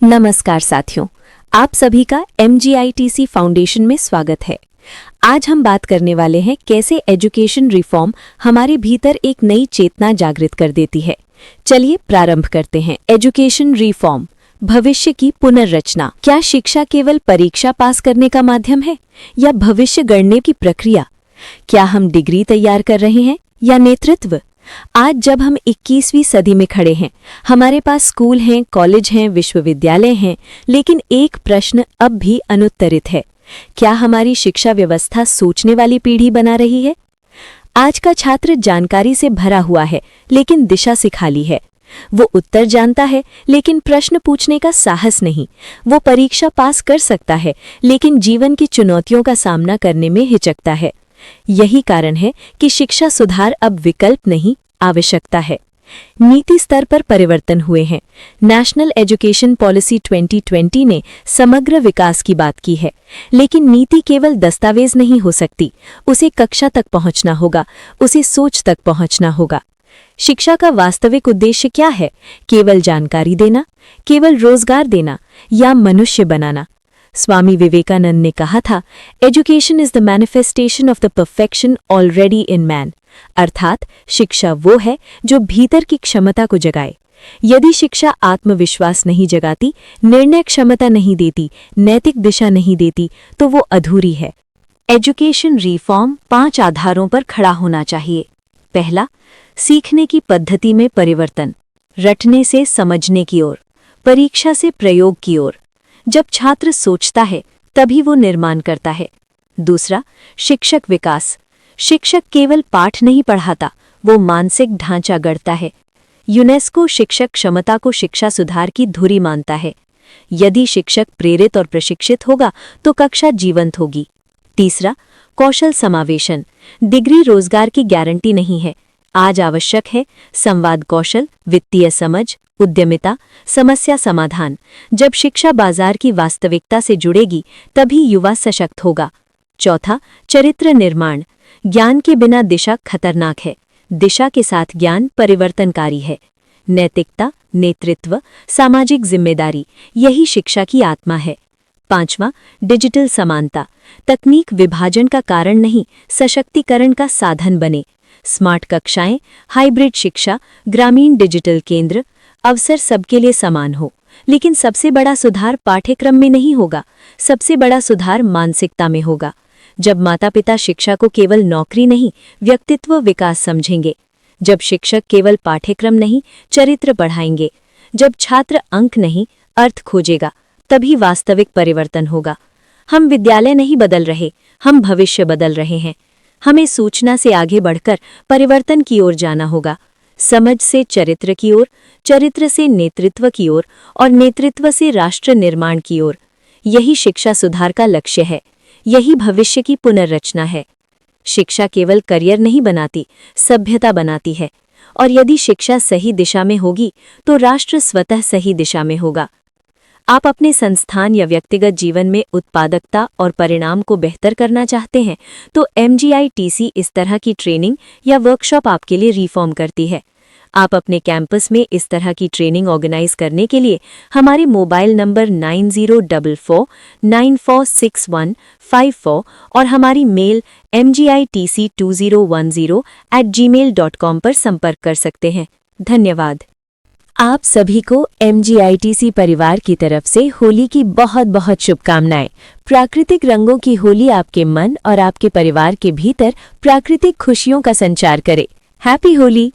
नमस्कार साथियों, आप सभी का MGITC फाउंडेशन में स्वागत है। आज हम बात करने वाले हैं कैसे एजुकेशन रिफॉर्म हमारे भीतर एक नई चेतना जागृत कर देती है। चलिए प्रारंभ करते हैं। एजुकेशन रिफॉर्म, भविष्य की पुनर्रचना। क्या शिक्षा केवल परीक्षा पास करने का माध्यम है या भविष्य गढ़ने की प्रक्रिया? क्या हम डिग्री तैयार कर रहे हैं या नेतृत्व? आज जब हम 21वीं सदी में खड़े हैं, हमारे पास स्कूल हैं, कॉलेज हैं, विश्वविद्यालय हैं, लेकिन एक प्रश्न अब भी अनुत्तरित है। क्या हमारी शिक्षा व्यवस्था सोचने वाली पीढ़ी बना रही है? आज का छात्र जानकारी से भरा हुआ है, लेकिन दिशा से खाली है। वो उत्तर जानता है, लेकिन प्रश्न पूछने का साहस नहीं। वो परीक्षा पास कर सकता है, लेकिन जीवन की चुनौतियों का सामना करने में हिचकता है। यही कारण है कि शिक्षा सुधार अब विकल्प नहीं, आवश्यकता है। नीति स्तर पर परिवर्तन हुए हैं। नेशनल एजुकेशन पॉलिसी 2020 ने समग्र विकास की बात की है, लेकिन नीति केवल दस्तावेज नहीं हो सकती। उसे कक्षा तक पहुंचना होगा, उसे सोच तक पहुंचना होगा। शिक्षा का वास्तविक उद्देश्य क्या है? केवल जानकारी देना, केवल रोजगार देना या मनुष्य बनाना? स्वामी विवेकानंद ने कहा था, education is the manifestation of the perfection already in man. अर्थात शिक्षा वो है जो भीतर की क्षमता को जगाए। यदि शिक्षा आत्मविश्वास नहीं जगाती, निर्णय क्षमता नहीं देती, नैतिक दिशा नहीं देती, तो वो अधूरी है। एजुकेशन रिफॉर्म 5 आधारों पर खड़ा होना चाहिए। पहला, सीखने की पद्धति में परिवर्तन, रटने से समझने की ओर, परीक्षा से प्रयोग की ओर। जब छात्र सोचता है, तभी वो निर्माण करता है। दूसरा, शिक्षक विकास। शिक्षक केवल पाठ नहीं पढ़ाता, वो मानसिक ढांचा गढ़ता है। यूनेस्को शिक्षक क्षमता को शिक्षा सुधार की धुरी मानता है। यदि शिक्षक प्रेरित और प्रशिक्षित होगा, तो कक्षा जीवंत होगी। तीसरा, कौशल समावेशन। डिग्री रोजगार की गारंटी नहीं है। आज आवश्यक है संवाद कौशल, वित्तीय समझ, उद्यमिता, समस्या समाधान। जब शिक्षा बाजार की वास्तविकता से जुड़ेगी, तभी युवा सशक्त होगा। चौथा, चरित्र निर्माण। ज्ञान के बिना दिशा खतरनाक है, दिशा के साथ ज्ञान परिवर्तनकारी है। नैतिकता, नेतृत्व, सामाजिक जिम्मेदारी, यही शिक्षा की आत्मा है। पांचवां, डिजिटल समानता। तकनीक विभाजन का कारण नहीं, सशक्तिकरण का साधन बने। स्मार्ट कक्षाएं, हाइब्रिड शिक्षा, ग्रामीण डिजिटल केंद्र, अवसर सबके लिए समान हो। लेकिन सबसे बड़ा सुधार पाठ्यक्रम में नहीं होगा, सबसे बड़ा सुधार मानसिकता में होगा। जब माता पिता शिक्षा को केवल नौकरी नहीं, व्यक्तित्व विकास समझेंगे, जब शिक्षक केवल पाठ्यक्रम नहीं, चरित्र पढ़ाएंगे, जब छात्र अंक नहीं, अर्थ खोजेगा, तभी वास्तविक परिवर्तन होगा। हम विद्यालय नहीं बदल रहे, हम भविष्य बदल रहे हैं। हमें सूचना से आगे बढ़कर परिवर्तन की ओर जाना होगा, समझ से चरित्र की ओर, चरित्र से नेतृत्व की ओर और नेतृत्व से राष्ट्र निर्माण की ओर। यही शिक्षा सुधार का लक्ष्य है, यही भविष्य की पुनर्रचना है। शिक्षा केवल करियर नहीं बनाती, सभ्यता बनाती है। और यदि शिक्षा सही दिशा में होगी, तो राष्ट्र स्वतः सही दिशा में होगा। आप अपने संस्थान या व्यक्तिगत जीवन में उत्पादकता और परिणाम को बेहतर करना चाहते हैं, तो MGITC इस तरह की ट्रेनिंग या वर्कशॉप आपके लिए रिफॉर्म करती है। आप अपने कैंपस में इस तरह की ट्रेनिंग ऑर्गेनाइज करने के लिए हमारे मोबाइल नंबर 9044946154 और हमारी मेल mgitc2010@gmail.com पर संपर्क कर सकते हैं। धन्यवाद। आप सभी को MGITC परिवार की तरफ से होली की बहुत बहुत शुभकामनाएं। प्राकृतिक रंगों की होली आपके मन और आपके परिवार के भीतर प्राकृतिक खुशियों का संचार करे। हैप्पी होली।